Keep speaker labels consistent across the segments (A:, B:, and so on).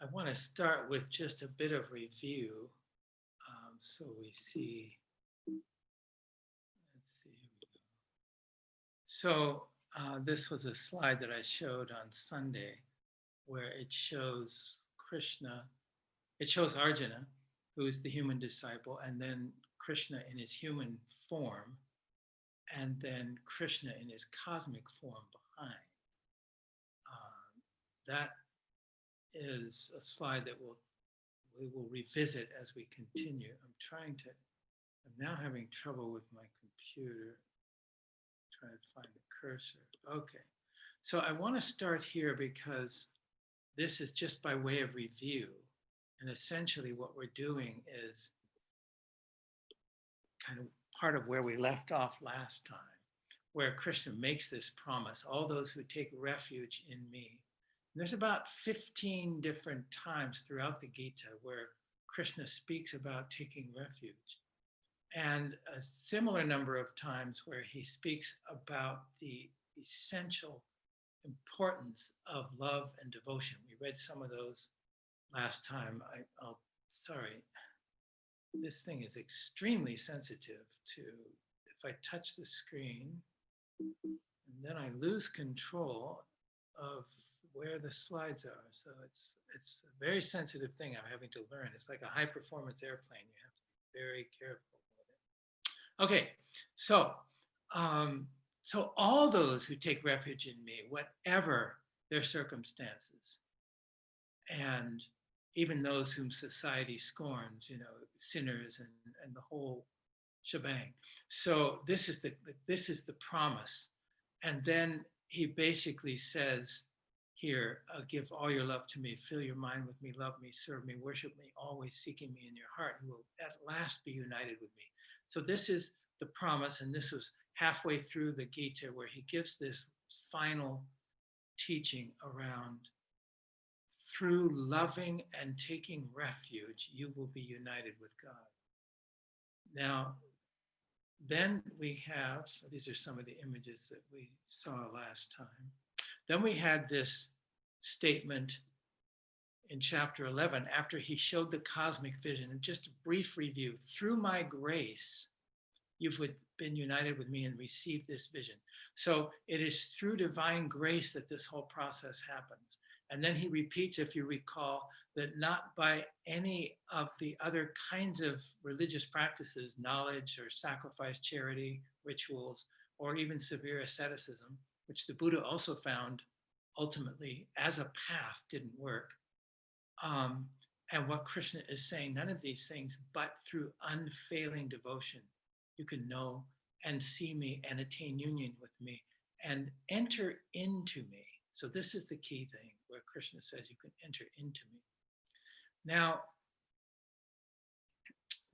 A: I want to start with just a bit of review. So we see, let's see, here we go. So this was a slide that I showed on Sunday where it shows Krishna, it shows Arjuna, who is the human disciple, and then Krishna in his human form, and then Krishna in his cosmic form behind. That is a slide that we will revisit as we continue. I'm now having trouble with my computer. Trying to find the cursor. Okay, so I want to start here because this is just by way of review. And essentially what we're doing is kind of part of where we left off last time, where Krishna makes this promise, all those who take refuge in me. And there's about 15 different times throughout the Gita where Krishna speaks about taking refuge, and a similar number of times where he speaks about the essential importance of love and devotion. We read some of those last time. Sorry, this thing is extremely sensitive to, if I touch the screen, and then I lose control of where the slides are. So it's a very sensitive thing I'm having to learn. It's like a high performance airplane. You have to be very careful with it. Okay, so so all those who take refuge in me, whatever their circumstances, and even those whom society scorns, sinners and the whole shebang. So this is the promise. And then he basically says here, give all your love to me, fill your mind with me, love me, serve me, worship me, always seeking me in your heart, you will at last be united with me. So this is the promise, and this was halfway through the Gita where he gives this final teaching around, through loving and taking refuge, you will be united with God. Now, then we have, so these are some of the images that we saw last time. Then we had this statement in chapter 11, after he showed the cosmic vision, and just a brief review, through my grace, you've been united with me and received this vision. So it is through divine grace that this whole process happens. And then he repeats, if you recall, that not by any of the other kinds of religious practices, knowledge or sacrifice, charity, rituals, or even severe asceticism, which the Buddha also found ultimately as a path didn't work. And what Krishna is saying, none of these things, but through unfailing devotion, you can know and see me and attain union with me and enter into me. So this is the key thing where Krishna says you can enter into me. Now,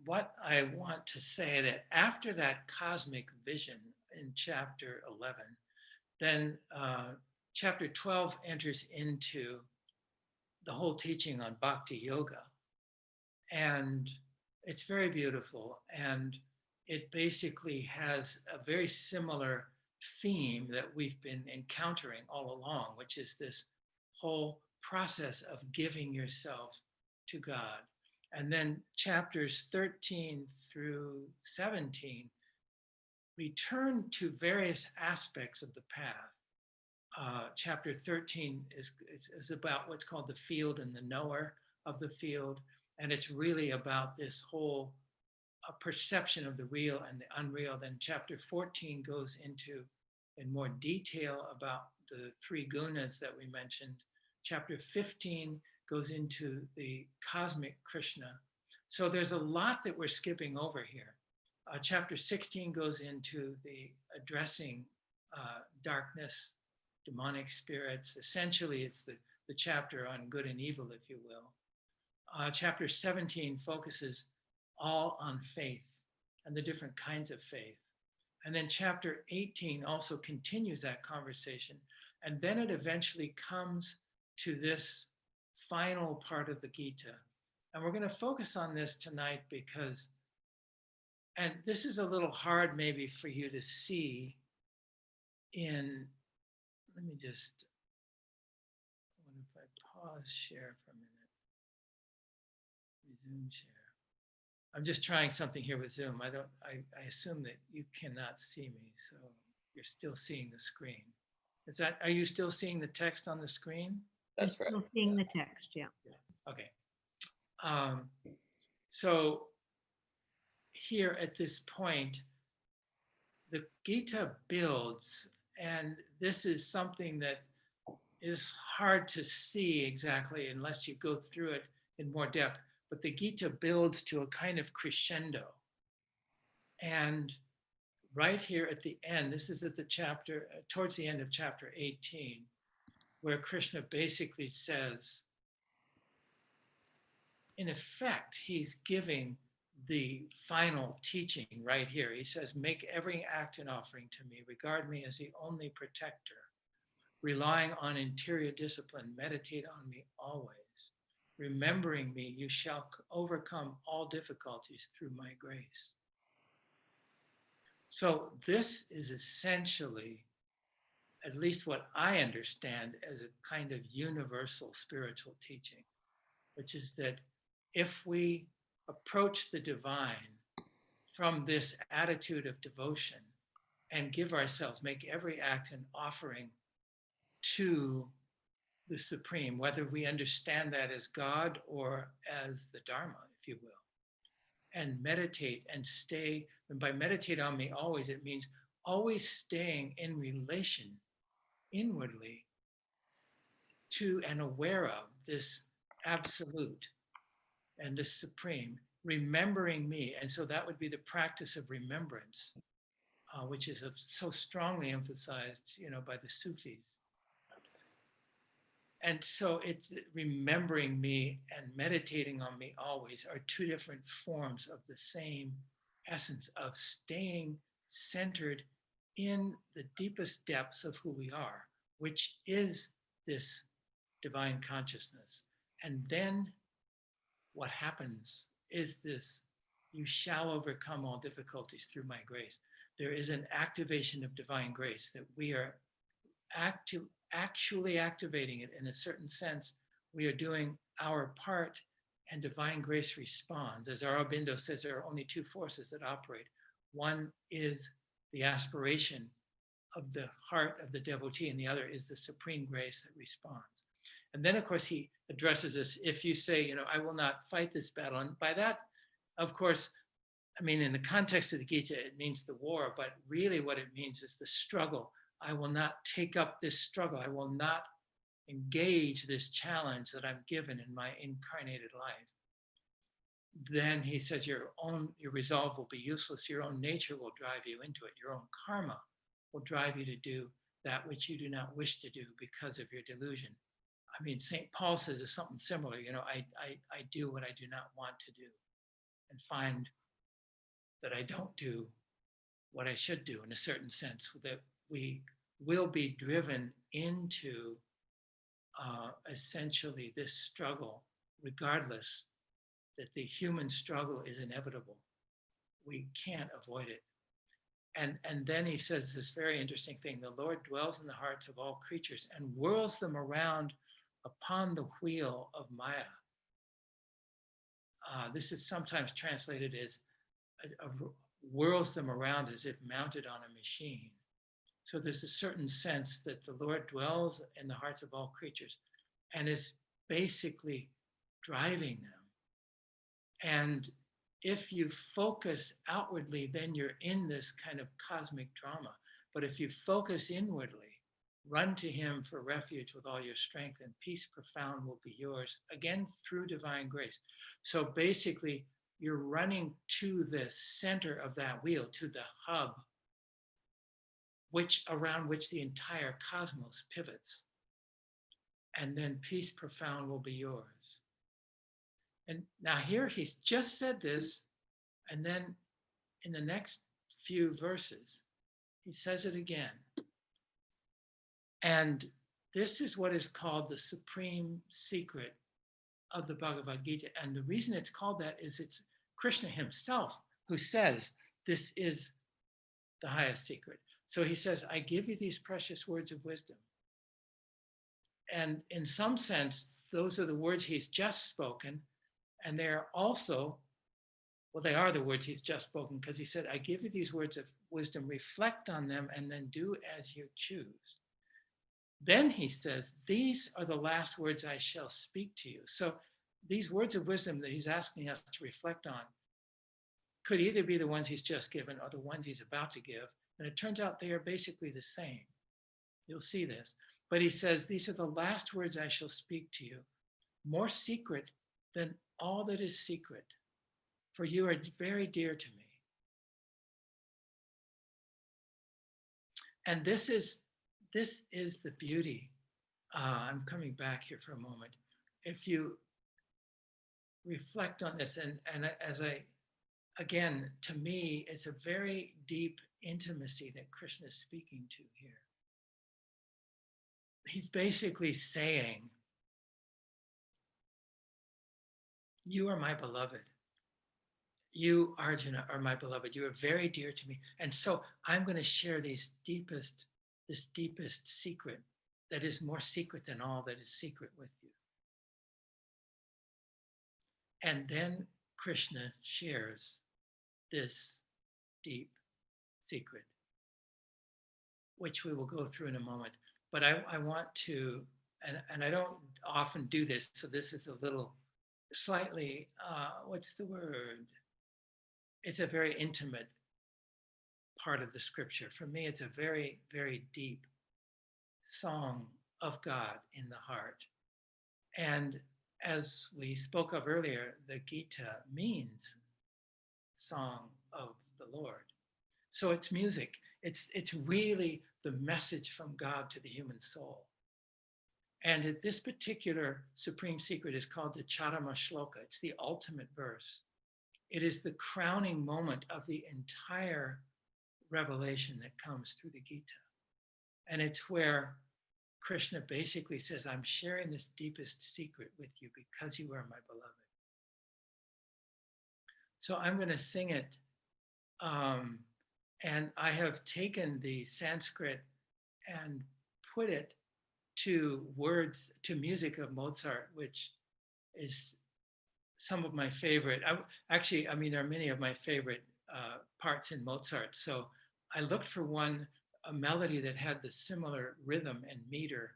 A: what I want to say that after that cosmic vision in chapter 11, then chapter 12 enters into the whole teaching on bhakti yoga. And it's very beautiful. And it basically has a very similar theme that we've been encountering all along, which is this whole process of giving yourself to God. And then chapters 13 through 17 return to various aspects of the path. Chapter 13 is about what's called the field and the knower of the field. And it's really about this whole perception of the real and the unreal. Then chapter 14 goes into in more detail about the three gunas that we mentioned. Chapter 15 goes into the cosmic Krishna. So there's a lot that we're skipping over here. Chapter 16 goes into the addressing darkness, demonic spirits. Essentially, it's the chapter on good and evil, if you will. Chapter 17 focuses all on faith and the different kinds of faith. And then chapter 18 also continues that conversation. And then it eventually comes to this final part of the Gita. And we're going to focus on this tonight because, and this is a little hard maybe for you to see in, let me just, what if I pause share for a minute? Resume share. I'm just trying something here with Zoom. I assume that you cannot see me, so you're still seeing the screen. Are you still seeing the text on the screen?
B: That's right.
C: Still seeing the text, yeah.
A: Okay. So here at this point, the Gita builds, and this is something that is hard to see exactly unless you go through it in more depth, but the Gita builds to a kind of crescendo. And right here at the end, this is at the chapter, towards the end of chapter 18, where Krishna basically says, in effect, he's giving the final teaching right here. He says, make every act an offering to me, regard me as the only protector, relying on interior discipline, meditate on me always. Remembering me, you shall overcome all difficulties through my grace. So this is essentially, at least what I understand, as a kind of universal spiritual teaching, which is that if we approach the divine from this attitude of devotion and give ourselves, make every act an offering to the Supreme, whether we understand that as God or as the Dharma, if you will, and meditate and stay, and by meditate on me always, it means always staying in relation inwardly to and aware of this absolute and this supreme, remembering me. And so that would be the practice of remembrance, which is so strongly emphasized, by the Sufis. And so it's remembering me and meditating on me always are two different forms of the same essence of staying centered in the deepest depths of who we are, which is this divine consciousness. And then what happens is this: you shall overcome all difficulties through my grace. There is an activation of divine grace that we are actually activating it in a certain sense. We are doing our part, and divine grace responds. As Aurobindo says, there are only two forces that operate. One is the aspiration of the heart of the devotee, and the other is the supreme grace that responds. And then, of course, he addresses this. If you say, I will not fight this battle, and by that, of course, I mean, in the context of the Gita, it means the war, but really what it means is the struggle. I will not take up this struggle. I will not engage this challenge that I'm given in my incarnated life. Then he says, your resolve will be useless. Your own nature will drive you into it. Your own karma will drive you to do that which you do not wish to do because of your delusion. I mean, St. Paul says it's something similar. I do what I do not want to do, and find that I don't do what I should do in a certain sense, that we will be driven into essentially this struggle, regardless that the human struggle is inevitable. We can't avoid it. And then he says this very interesting thing: the Lord dwells in the hearts of all creatures and whirls them around upon the wheel of Maya. This is sometimes translated as whirls them around as if mounted on a machine. So there's a certain sense that the Lord dwells in the hearts of all creatures and is basically driving them. And if you focus outwardly, then you're in this kind of cosmic drama. But if you focus inwardly, run to him for refuge with all your strength, and peace profound will be yours, again, through divine grace. So basically, you're running to the center of that wheel, to the hub, around which the entire cosmos pivots. And then peace profound will be yours. And now here he's just said this, and then in the next few verses, he says it again. And this is what is called the supreme secret of the Bhagavad Gita. And the reason it's called that is it's Krishna himself who says this is the highest secret. So he says, I give you these precious words of wisdom. And in some sense, those are the words he's just spoken. And they're also, well, they are the words he's just spoken, because he said, I give you these words of wisdom, reflect on them, and then do as you choose. Then he says, these are the last words I shall speak to you. So these words of wisdom that he's asking us to reflect on could either be the ones he's just given or the ones he's about to give. And it turns out they are basically the same. You'll see this. But he says, these are the last words I shall speak to you, more secret than all that is secret, for you are very dear to me. And this is the beauty. I'm coming back here for a moment. If you reflect on this, and as I, again, to me, it's a very deep intimacy that Krishna is speaking to here. He's basically saying, you are my beloved. You, Arjuna, are my beloved. You are very dear to me. And so I'm going to share this deepest secret that is more secret than all that is secret with you. And then Krishna shares this deep secret, which we will go through in a moment. But I want to, and I don't often do this, so this is a little slightly, what's the word? It's a very intimate part of the scripture. For me, it's a very, very deep song of God in the heart. And as we spoke of earlier, the Gita means song of the Lord. So it's music. It's really the message from God to the human soul. And this particular supreme secret is called the Charama Shloka. It's the ultimate verse. It is the crowning moment of the entire revelation that comes through the Gita. And it's where Krishna basically says, I'm sharing this deepest secret with you because you are my beloved. So I'm going to sing it. And I have taken the Sanskrit and put it to words, to music of Mozart, which is some of my favorite. There are many of my favorite parts in Mozart. So I looked for a melody that had the similar rhythm and meter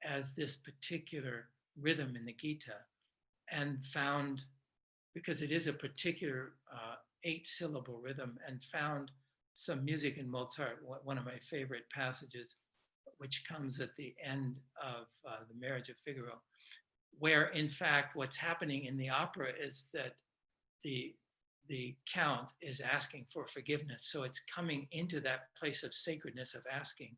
A: as this particular rhythm in the Gita, and found, because it is a particular 8-syllable rhythm, and found some music in Mozart, one of my favorite passages, which comes at the end of the Marriage of Figaro, where in fact what's happening in the opera is that the count is asking for forgiveness. So it's coming into that place of sacredness of asking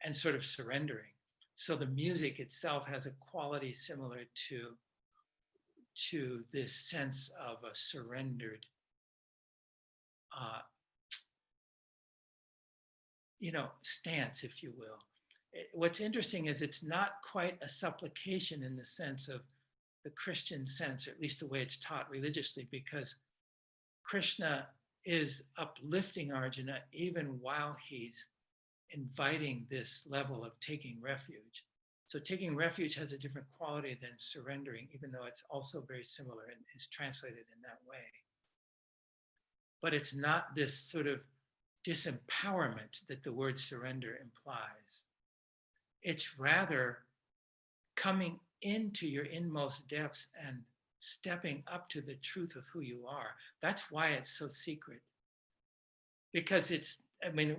A: and sort of surrendering. So the music itself has a quality similar to this sense of a surrendered, stance, if you will. What's interesting is it's not quite a supplication in the sense of the Christian sense, or at least the way it's taught religiously, because Krishna is uplifting Arjuna even while he's inviting this level of taking refuge. So taking refuge has a different quality than surrendering, even though it's also very similar and is translated in that way. But it's not this sort of disempowerment that the word surrender implies. It's rather coming into your inmost depths and stepping up to the truth of who you are. That's why it's so secret. Because at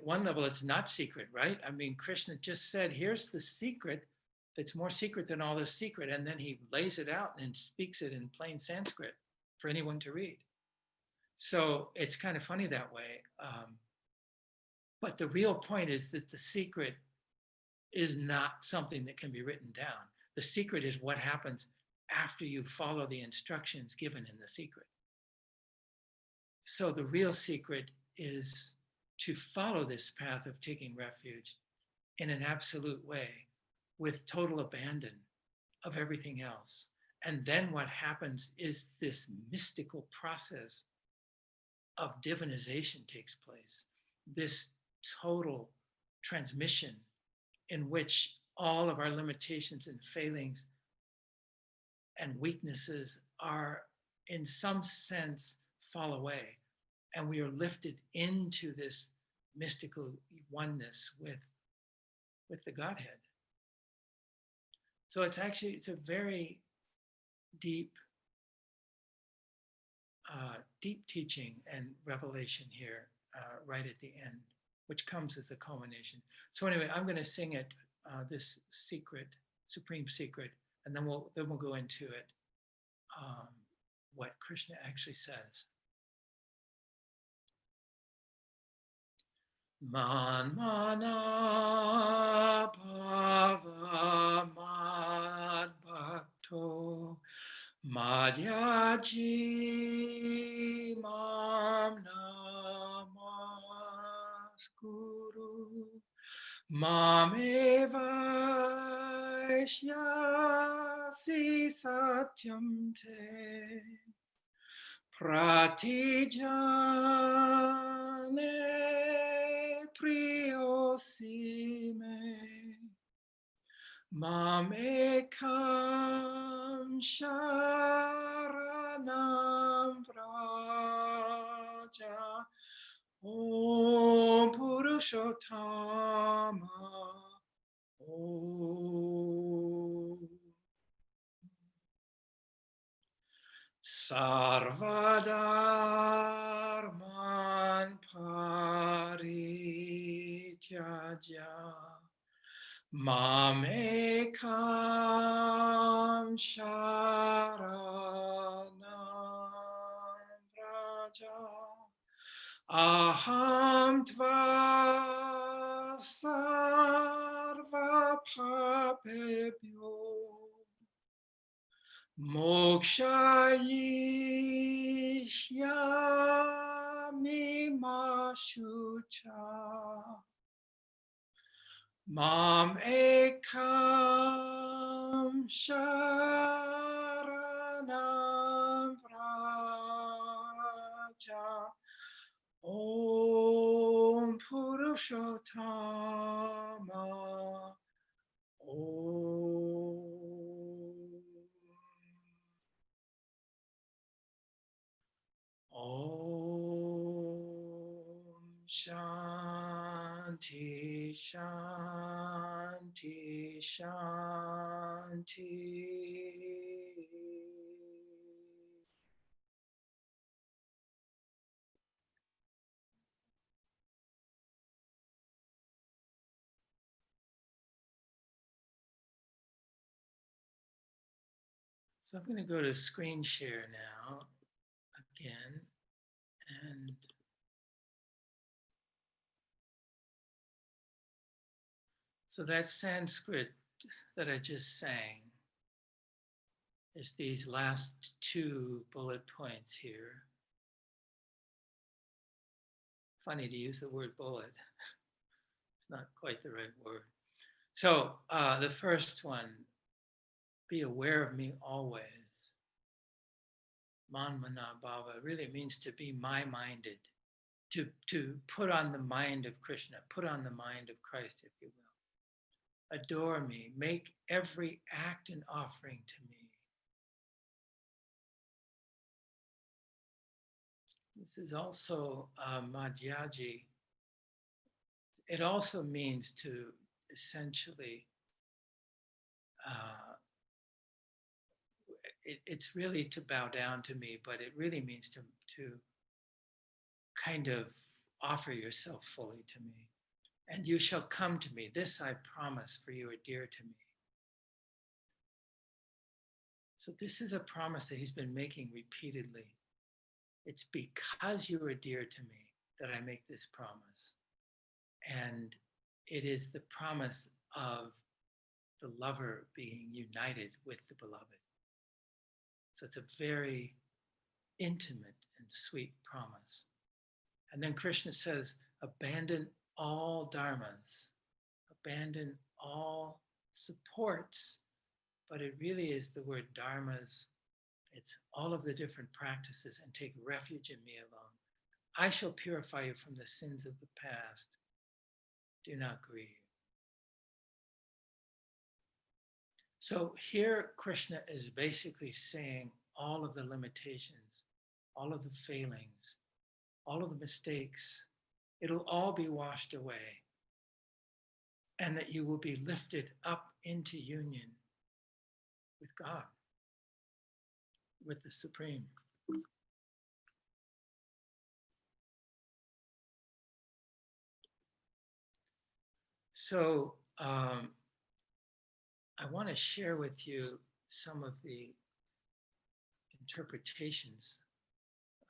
A: one level, it's not secret, right? Krishna just said, here's the secret that's more secret than all the secret. And then he lays it out and speaks it in plain Sanskrit for anyone to read. So it's kind of funny that way. But the real point is that the secret is not something that can be written down. The secret is what happens after you follow the instructions given in the secret. So the real secret is to follow this path of taking refuge in an absolute way with total abandon of everything else. And then what happens is this mystical process of divinization takes place, this total transmission in which all of our limitations and failings and weaknesses are, in some sense, fall away. And we are lifted into this mystical oneness with the Godhead. So it's a very deep, deep teaching and revelation here, right at the end, which comes as a culmination. So anyway, I'm going to sing it, this secret, supreme secret, and then we'll go into it, what Krishna actually says. Man mana bhava mad bhakto madhyaji mam namaskuru mamevaishyasi satyam te pratijane priyosi me mam ekam sharanam vraja om purushottama om sarvadharman parityaja mam ekam sharanam vraja aham tva sarva papebhyo mokshayishyami ma shucha mam ekam sharanam vraja om purushottama Om Shanti Shanti Shanti. So I'm going to go to screen share now again, and so that Sanskrit that I just sang is these last two bullet points here. Funny to use the word bullet. It's not quite the right word. So the first one, be aware of me always. Manmana bhava really means to be my-minded, to put on the mind of Krishna, put on the mind of Christ, if you will. Adore me, make every act an offering to me. This is also madhyaji. It also means to essentially, it's really to bow down to me, but it really means to kind of offer yourself fully to me. And you shall come to me. This I promise, for you are dear to me. So this is a promise that he's been making repeatedly. It's because you are dear to me that I make this promise. And it is the promise of the lover being united with the beloved. So it's a very intimate and sweet promise. And then Krishna says, abandon all dharmas, abandon all supports, but it really is the word dharmas. It's all of the different practices, and take refuge in me alone. I shall purify you from the sins of the past. Do not grieve. So here Krishna is basically saying all of the limitations, all of the failings, all of the mistakes, it'll all be washed away, and that you will be lifted up into union with God, with the Supreme. So I want to share with you some of the interpretations.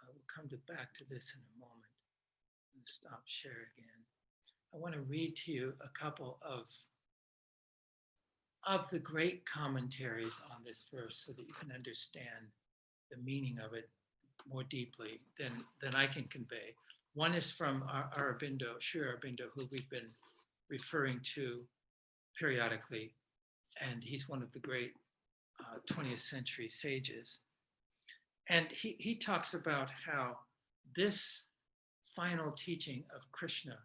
A: We'll come back to this in a moment. I'm going to stop share again. I want to read to you a couple of the great commentaries on this verse so that you can understand the meaning of it more deeply than I can convey. One is from Aurobindo, Sri Aurobindo, who we've been referring to periodically, and he's one of the great 20th century sages. And he talks about how this final teaching of Krishna,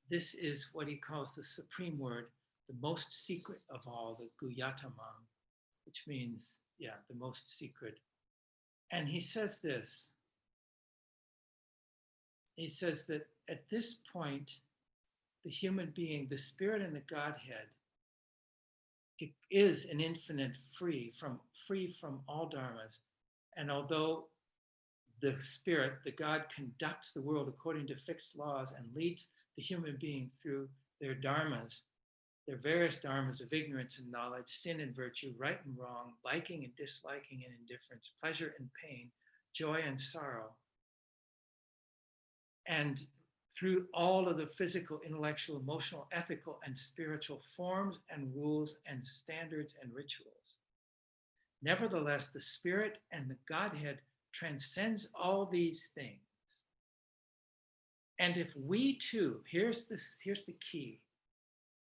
A: this is what he calls the supreme word, the most secret of all, the Guhyatamam, which means, the most secret. And he says this. He says that at this point, the human being, the spirit and the Godhead, is an infinite free from all dharmas. And although the spirit, the God, conducts the world according to fixed laws and leads the human being through their dharmas, their various dharmas of ignorance and knowledge, sin and virtue, right and wrong, liking and disliking and indifference, pleasure and pain, joy and sorrow, and through all of the physical, intellectual, emotional, ethical, and spiritual forms and rules and standards and rituals. Nevertheless, the Spirit and the Godhead transcends all these things. And if we too, here's the key.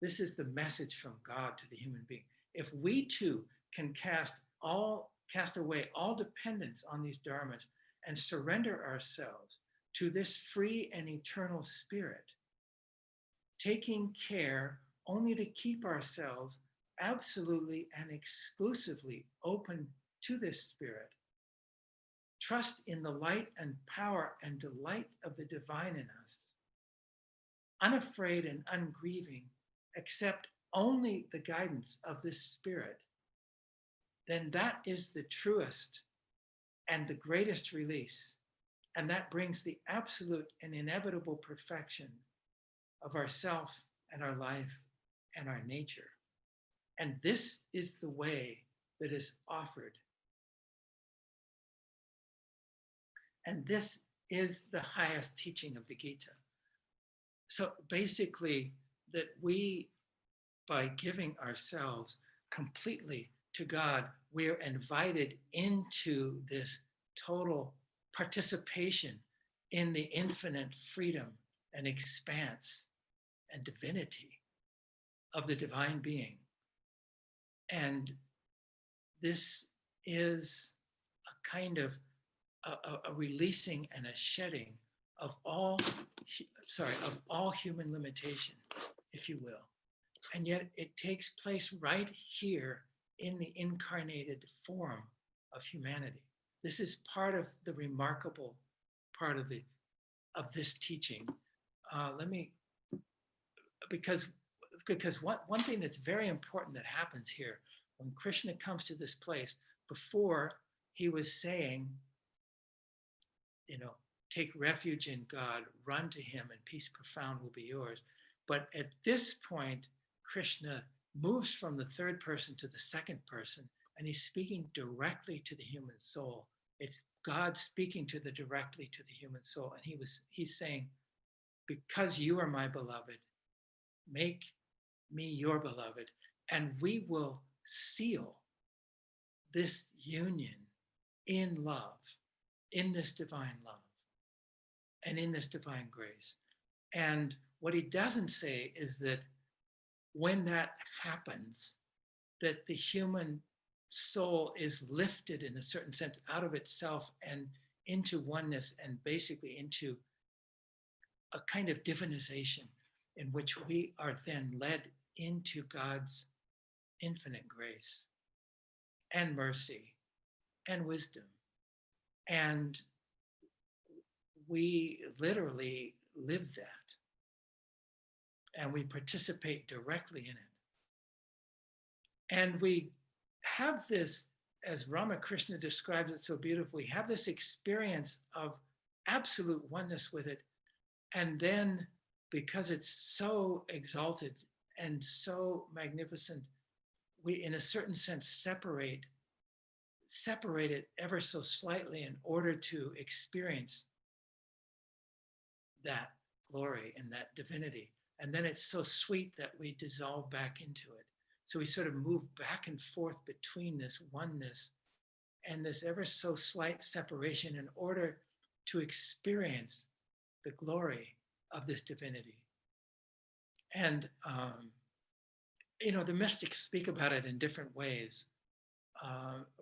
A: This is the message from God to the human being. If we too can cast away all dependence on these dharmas and surrender ourselves to this free and eternal spirit, taking care only to keep ourselves absolutely and exclusively open to this spirit, trust in the light and power and delight of the divine in us, unafraid and ungrieving, accept only the guidance of this spirit, then that is the truest and the greatest release. And that brings the absolute and inevitable perfection of ourself and our life and our nature. And this is the way that is offered. And this is the highest teaching of the Gita. So basically, that we, by giving ourselves completely to God, we're invited into this total participation in the infinite freedom and expanse and divinity of the divine being. And this is a kind of a releasing and a shedding of all human limitation, if you will. And yet it takes place right here in the incarnated form of humanity. This is part of the remarkable part of this teaching. Because one thing that's very important that happens here, when Krishna comes to this place, before he was saying, take refuge in God, run to him, and peace profound will be yours. But at this point, Krishna moves from the third person to the second person, and he's speaking directly to the human soul. It's God speaking directly to the human soul. And he's saying, because you are my beloved, make me your beloved, and we will seal this union in love, in this divine love, and in this divine grace. And what he doesn't say is that when that happens, that the human soul is lifted in a certain sense out of itself and into oneness, and basically into a kind of divinization in which we are then led into God's infinite grace and mercy and wisdom. And we literally live that. And we participate directly in it. And we have this, as Ramakrishna describes it so beautifully, have this experience of absolute oneness with it. And then, because it's so exalted and so magnificent, we, in a certain sense, separate it ever so slightly in order to experience that glory and that divinity. And then it's so sweet that we dissolve back into it. So we sort of move back and forth between this oneness and this ever so slight separation in order to experience the glory of this divinity. And, the mystics speak about it in different ways.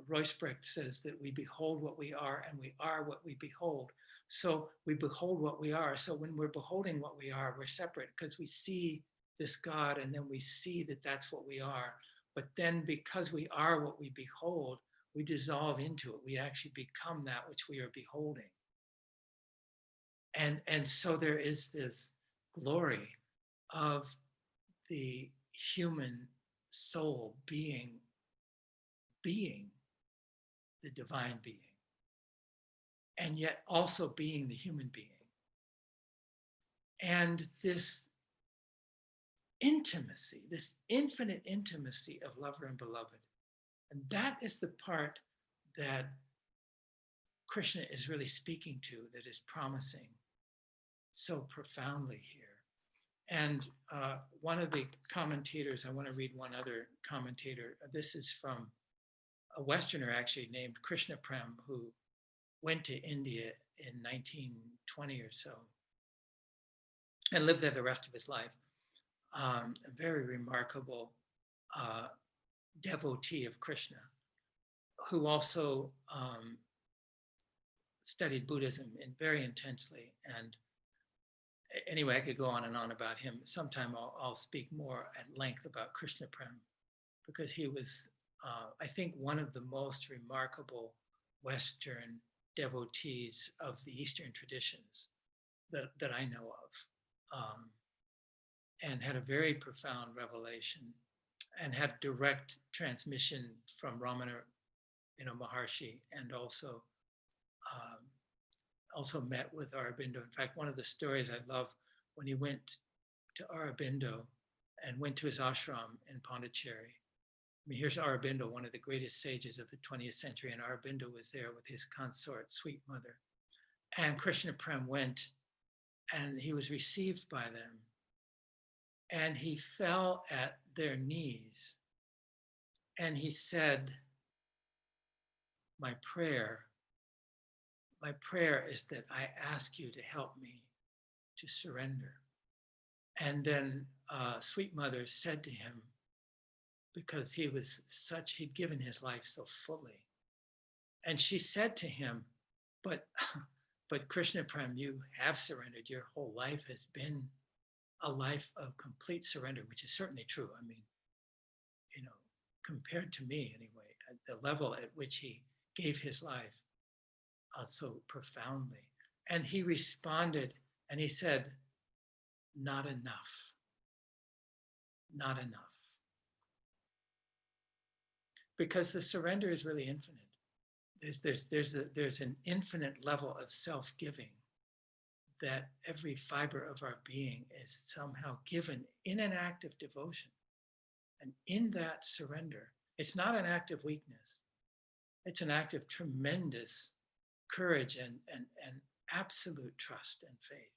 A: Roysbrecht says that we behold what we are and we are what we behold. So we behold what we are. So when we're beholding what we are, we're separate because we see this God and then we see that that's what we are. But then because we are what we behold, we dissolve into it. We actually become that which we are beholding. And so there is this glory of the human soul being the divine being, and yet also being the human being. And this intimacy, this infinite intimacy of lover and beloved. And that is the part that Krishna is really speaking to, that is promising so profoundly here. And one of the commentators, I want to read one other commentator. This is from a Westerner actually named Krishna Prem, who went to India in 1920 or so and lived there the rest of his life. A very remarkable devotee of Krishna, who also studied Buddhism very intensely. And anyway, I could go on and on about him. Sometime I'll speak more at length about Krishna Prem, because he was, I think, one of the most remarkable Western devotees of the Eastern traditions that I know of, and had a very profound revelation and had direct transmission from Ramana, Maharshi, and also met with Aurobindo. In fact, one of the stories I love, when he went to Aurobindo and went to his ashram in Pondicherry. I mean, here's Aurobindo, one of the greatest sages of the 20th century, and Aurobindo was there with his consort, Sweet Mother. And Krishna Prem went, and he was received by them. And he fell at their knees, and he said, my prayer is that I ask you to help me to surrender. And then Sweet Mother said to him, because he'd given his life so fully. And she said to him, but Krishna Prem, you have surrendered. Your whole life has been a life of complete surrender, which is certainly true. I mean, compared to me anyway, at the level at which he gave his life so profoundly. And he responded and he said, not enough, not enough. Because the surrender is really infinite. There's an infinite level of self-giving that every fiber of our being is somehow given in an act of devotion. And in that surrender, it's not an act of weakness. It's an act of tremendous courage and absolute trust and faith.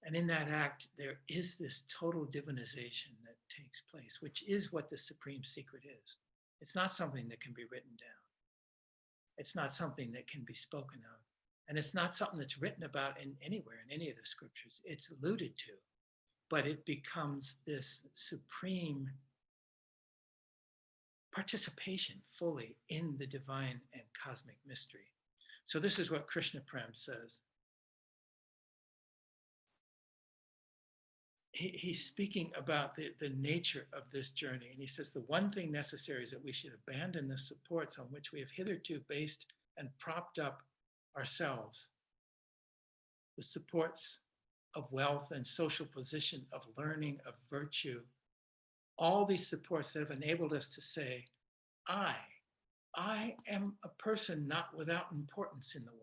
A: And in that act, there is this total divinization that takes place, which is what the supreme secret is. It's not something that can be written down. It's not something that can be spoken of. And it's not something that's written about anywhere in any of the scriptures. It's alluded to, but it becomes this supreme participation fully in the divine and cosmic mystery. So this is what Krishna Prem says. he's speaking about the nature of this journey. And he says, the one thing necessary is that we should abandon the supports on which we have hitherto based and propped up ourselves. The supports of wealth and social position, of learning, of virtue, all these supports that have enabled us to say, I am a person not without importance in the world.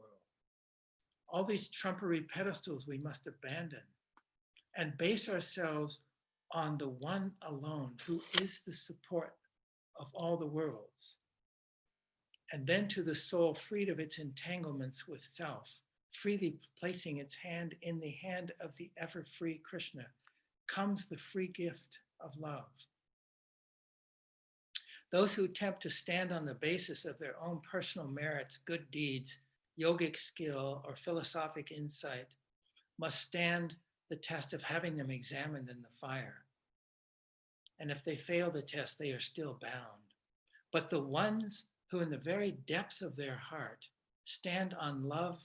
A: All these trumpery pedestals we must abandon and base ourselves on the one alone who is the support of all the worlds. And then to the soul freed of its entanglements with self, freely placing its hand in the hand of the ever-free Krishna, comes the free gift of love. Those who attempt to stand on the basis of their own personal merits, good deeds, yogic skill, or philosophic insight must stand the test of having them examined in the fire. And if they fail the test, they are still bound. But the ones who in the very depths of their heart stand on love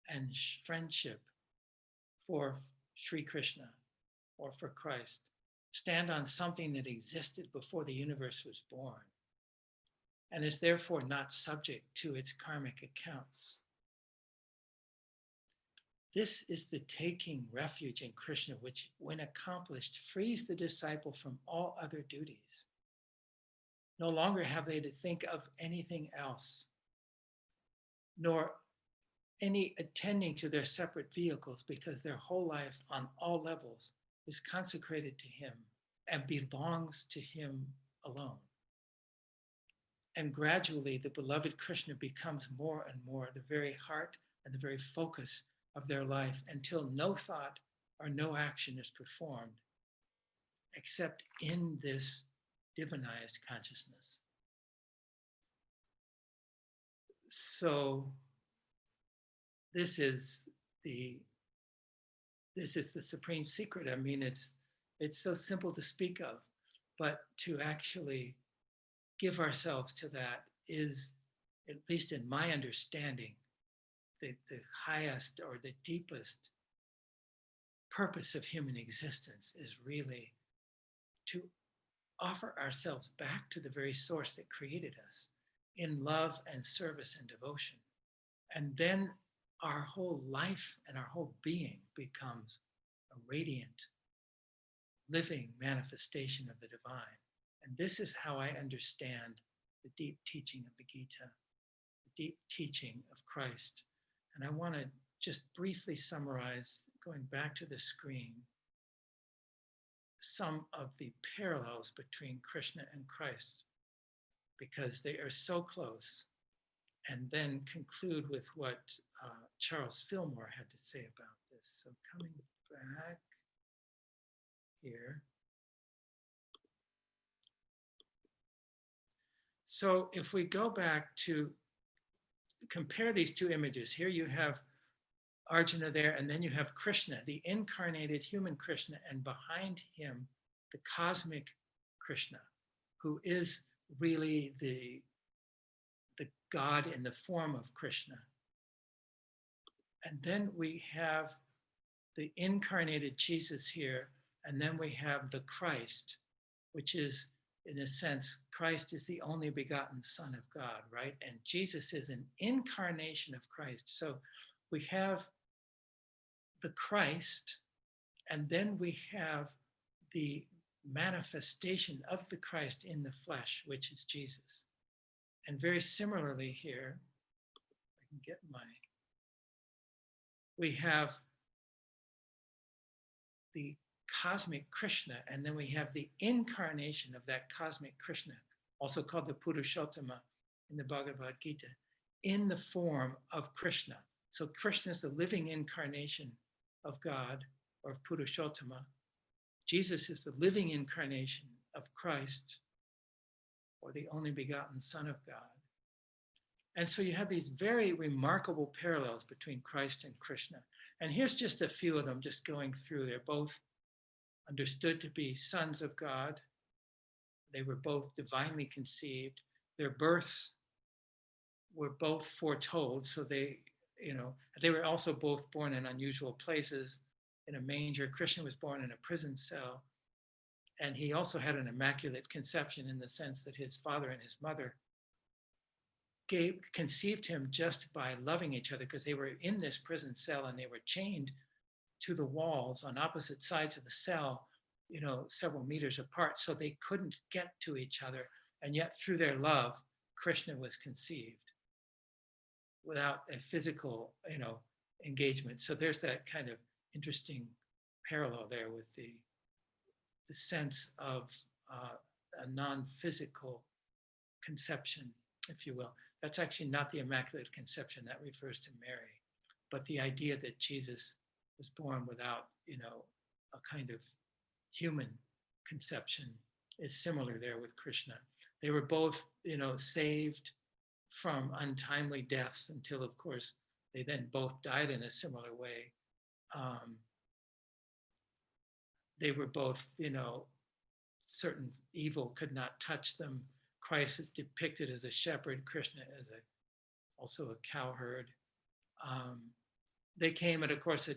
A: and friendship for Sri Krishna or for Christ, stand on something that existed before the universe was born and is therefore not subject to its karmic accounts. This is the taking refuge in Krishna, which, when accomplished, frees the disciple from all other duties. No longer have they to think of anything else, nor any attending to their separate vehicles, because their whole life on all levels is consecrated to him and belongs to him alone. And gradually, the beloved Krishna becomes more and more the very heart and the very focus of their life, until no thought or no action is performed except in this divinized consciousness. So this is the supreme secret. I mean, it's so simple to speak of, but to actually give ourselves to that is, at least in my understanding, the highest or the deepest purpose of human existence, is really to offer ourselves back to the very source that created us in love and service and devotion. And then our whole life and our whole being becomes a radiant, living manifestation of the divine. And this is how I understand the deep teaching of the Gita, the deep teaching of Christ. And I want to just briefly summarize, going back to the screen, some of the parallels between Krishna and Christ, because they are so close, and then conclude with what Charles Fillmore had to say about this. So coming back here. So if we go back to compare these two images, here you have Arjuna there, and then you have Krishna, the incarnated human Krishna, and behind him, the cosmic Krishna, who is really the God in the form of Krishna. And then we have the incarnated Jesus here, and then we have the Christ, which is, in a sense, Christ is the only begotten Son of God, right? And Jesus is an incarnation of Christ. So we have the Christ, and then we have the manifestation of the Christ in the flesh, which is Jesus. And very similarly here, I can get we have the cosmic Krishna, and then we have the incarnation of that cosmic Krishna, also called the Purushottama in the Bhagavad Gita, in the form of Krishna. So Krishna is the living incarnation of God, or of Purushottama. Jesus is the living incarnation of Christ, or the only begotten Son of God. And so you have these very remarkable parallels between Christ and Krishna. And here's just a few of them, just going through. They're both understood to be sons of God. They were both divinely conceived. Their births were both foretold. So they were also both born in unusual places. in a manger. Krishna was born in a prison cell. And he also had an immaculate conception in the sense that his father and his mother conceived him just by loving each other, because they were in this prison cell and they were chained to the walls on opposite sides of the cell, several meters apart. So they couldn't get to each other. And yet through their love, Krishna was conceived without a physical, engagement. So there's that kind of interesting parallel there with the sense of a non-physical conception, if you will. That's actually not the Immaculate Conception. That refers to Mary. But the idea that Jesus was born without, a kind of human conception is similar there with Krishna. They were both, saved from untimely deaths until, of course, they then both died in a similar way. They were both, certain evil could not touch them. Christ is depicted as a shepherd, Krishna as also a cowherd. They came at, of course, a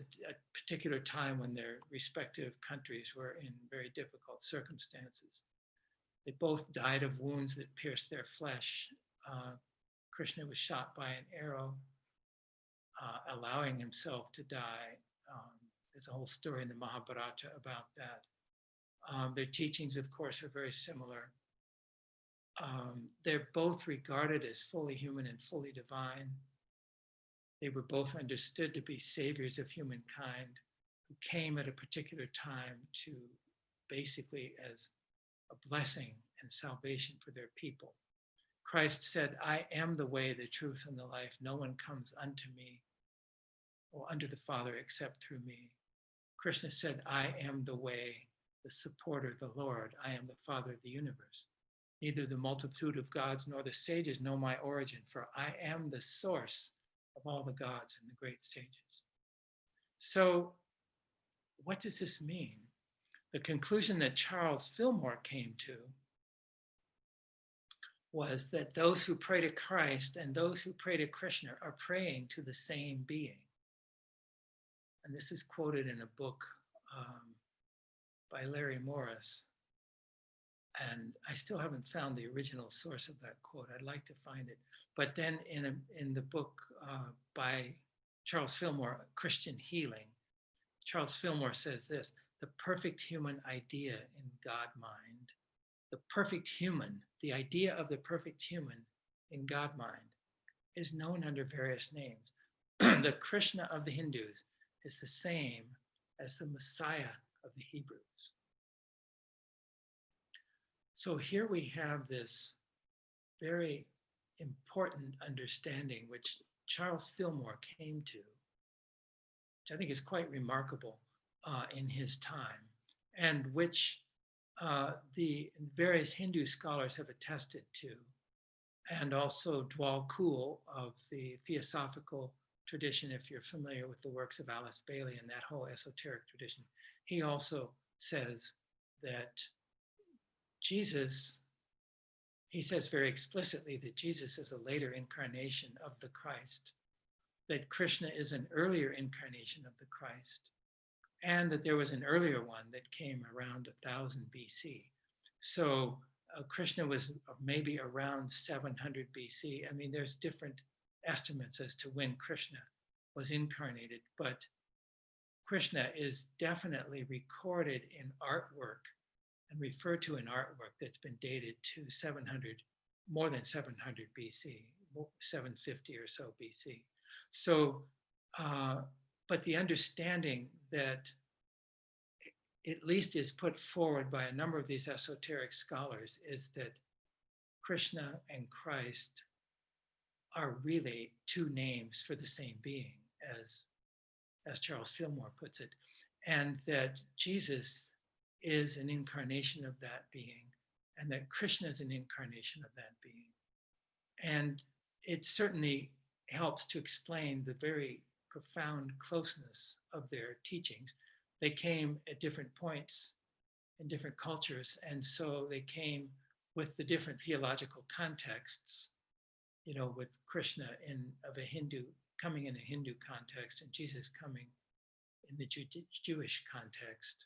A: particular time when their respective countries were in very difficult circumstances. They both died of wounds that pierced their flesh. Krishna was shot by an arrow, allowing himself to die. There's a whole story in the Mahabharata about that. Their teachings, of course, are very similar. They're both regarded as fully human and fully divine. They were both understood to be saviors of humankind who came at a particular time to basically as a blessing and salvation for their people. Christ said, "I am the way, the truth, and the life. No one comes unto me or unto the Father except through me." Krishna said, "I am the way, the supporter, the Lord. I am the Father of the universe. Neither the multitude of gods nor the sages know my origin, for I am the source of all the gods and the great sages." So what does this mean? The conclusion that Charles Fillmore came to was that those who pray to Christ and those who pray to Krishna are praying to the same being. And this is quoted in a book by Larry Morris. And I still haven't found the original source of that quote. I'd like to find it. But then in the book by Charles Fillmore, Christian Healing, Charles Fillmore says this: the perfect human idea in God mind, the perfect human, the idea of the perfect human in God mind is known under various names. The Krishna of the Hindus is the same as the Messiah of the Hebrews. So here we have this very important understanding which Charles Fillmore came to, which I think is quite remarkable in his time, and which the various Hindu scholars have attested to, and also Dwal Kul of the Theosophical tradition, if you're familiar with the works of Alice Bailey and that whole esoteric tradition. He also says that Jesus, he says very explicitly that Jesus is a later incarnation of the Christ, that Krishna is an earlier incarnation of the Christ, and that there was an earlier one that came around 1000 BC. So Krishna was maybe around 700 BC. I mean, there's different estimates as to when Krishna was incarnated, but Krishna is definitely recorded in artwork and referred to in artwork that's been dated to more than 700 BC, 750 or so BC. So, but the understanding that at least is put forward by a number of these esoteric scholars is that Krishna and Christ are really two names for the same being, as Charles Fillmore puts it, and that Jesus is an incarnation of that being, and that Krishna is an incarnation of that being. And it certainly helps to explain the very profound closeness of their teachings. They came at different points in different cultures, and so they came with the different theological contexts, with Krishna coming in a Hindu context, and Jesus coming in the Jewish context.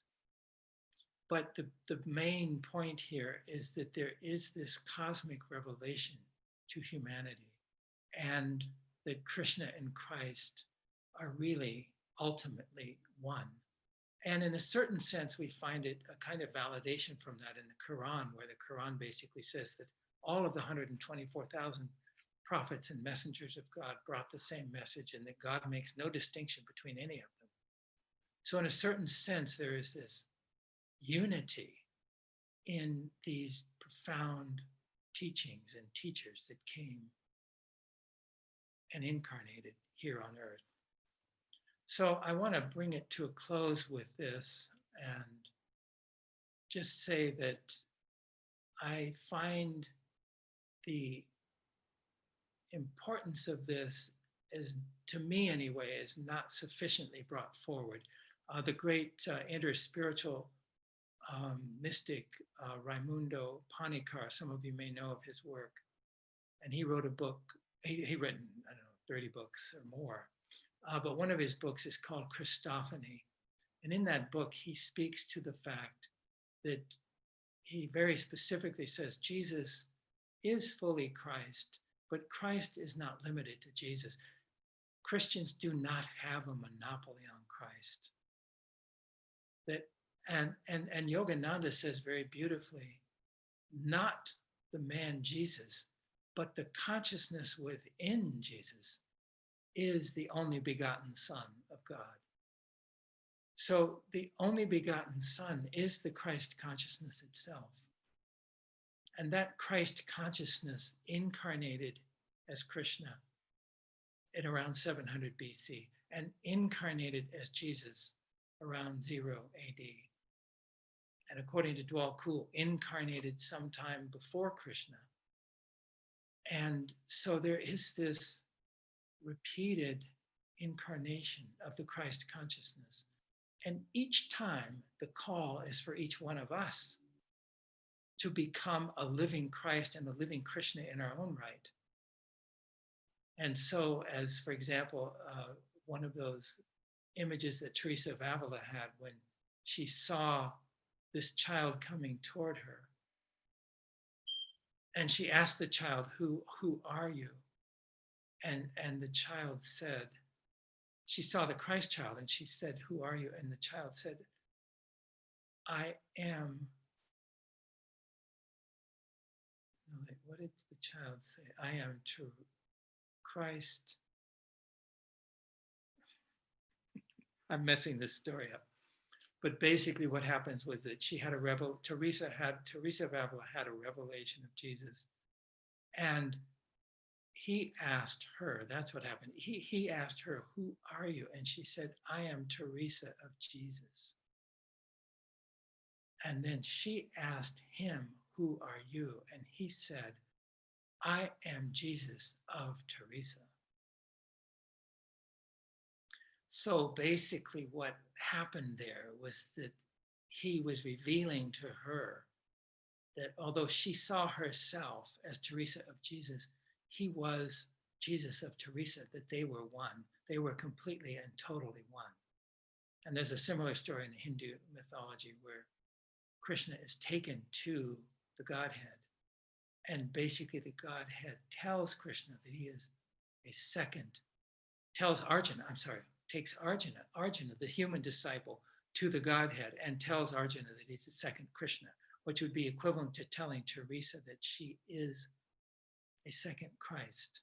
A: But the main point here is that there is this cosmic revelation to humanity, and that Krishna and Christ are really ultimately one. And in a certain sense, we find it a kind of validation from that in the Quran, where the Quran basically says that all of the 124,000 prophets and messengers of God brought the same message, and that God makes no distinction between any of them. So in a certain sense, there is this unity in these profound teachings and teachers that came and incarnated here on earth. So I want to bring it to a close with this and just say that I find the importance of this, is, to me anyway, is not sufficiently brought forward. The great interspiritual mystic Raimundo Panikar, some of you may know of his work, and he wrote a book, he written, I don't know, 30 books or more, but one of his books is called Christophany. And in that book, he speaks to the fact that he very specifically says Jesus is fully Christ, but Christ is not limited to Jesus. Christians do not have a monopoly on Christ. That and Yogananda says very beautifully, not the man Jesus, but the consciousness within Jesus is the only begotten Son of God. So the only begotten Son is the Christ consciousness itself. And that Christ consciousness incarnated as Krishna in around 700 BC and incarnated as Jesus around 0 AD. And according to Dwal Kul, incarnated sometime before Krishna. And so there is this repeated incarnation of the Christ consciousness. And each time the call is for each one of us to become a living Christ and a living Krishna in our own right. And so, as for example, one of those images that Teresa of Avila had when she saw this child coming toward her, and she asked the child, who are you? And the child said, she saw the Christ child and she said, who are you? And the child said, I am, what did the child say? I am to Christ. I'm messing this story up. But basically what happens was that she had Teresa of Avila had a revelation of Jesus. And he asked her, that's what happened. He asked her, who are you? And she said, I am Teresa of Jesus. And then she asked him, who are you? And he said, I am Jesus of Teresa. So basically what happened there was that he was revealing to her that although she saw herself as Teresa of Jesus, he was Jesus of Teresa, that they were one. They were completely and totally one. And there's a similar story in the Hindu mythology where Krishna is taken to the Godhead. And basically the Godhead tells Krishna that he is a second, takes Arjuna, the human disciple, to the Godhead and tells Arjuna that he's the second Krishna, which would be equivalent to telling Teresa that she is a second Christ.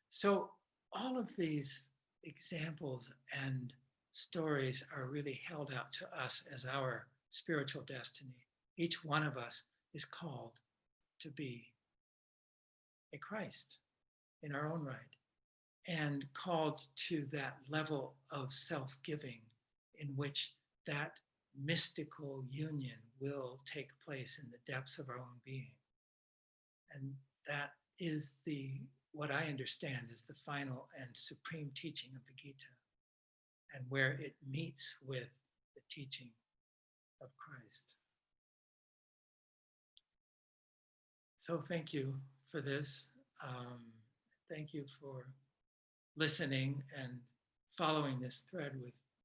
A: So all of these examples and stories are really held out to us as our spiritual destiny. Each one of us is called to be a Christ in our own right, and called to that level of self-giving in which that mystical union will take place in the depths of our own being. And that is what I understand is the final and supreme teaching of the Gita, and where it meets with the teaching of Christ. So thank you for this. Thank you for listening and following this thread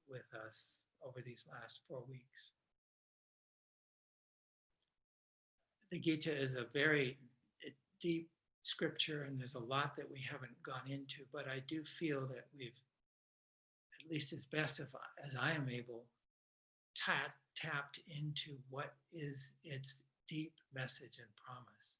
A: with us over these last 4 weeks. The Gita is a very deep scripture, and there's a lot that we haven't gone into, but I do feel that we've, at least as best as I am able, tapped into what is its deep message and promise.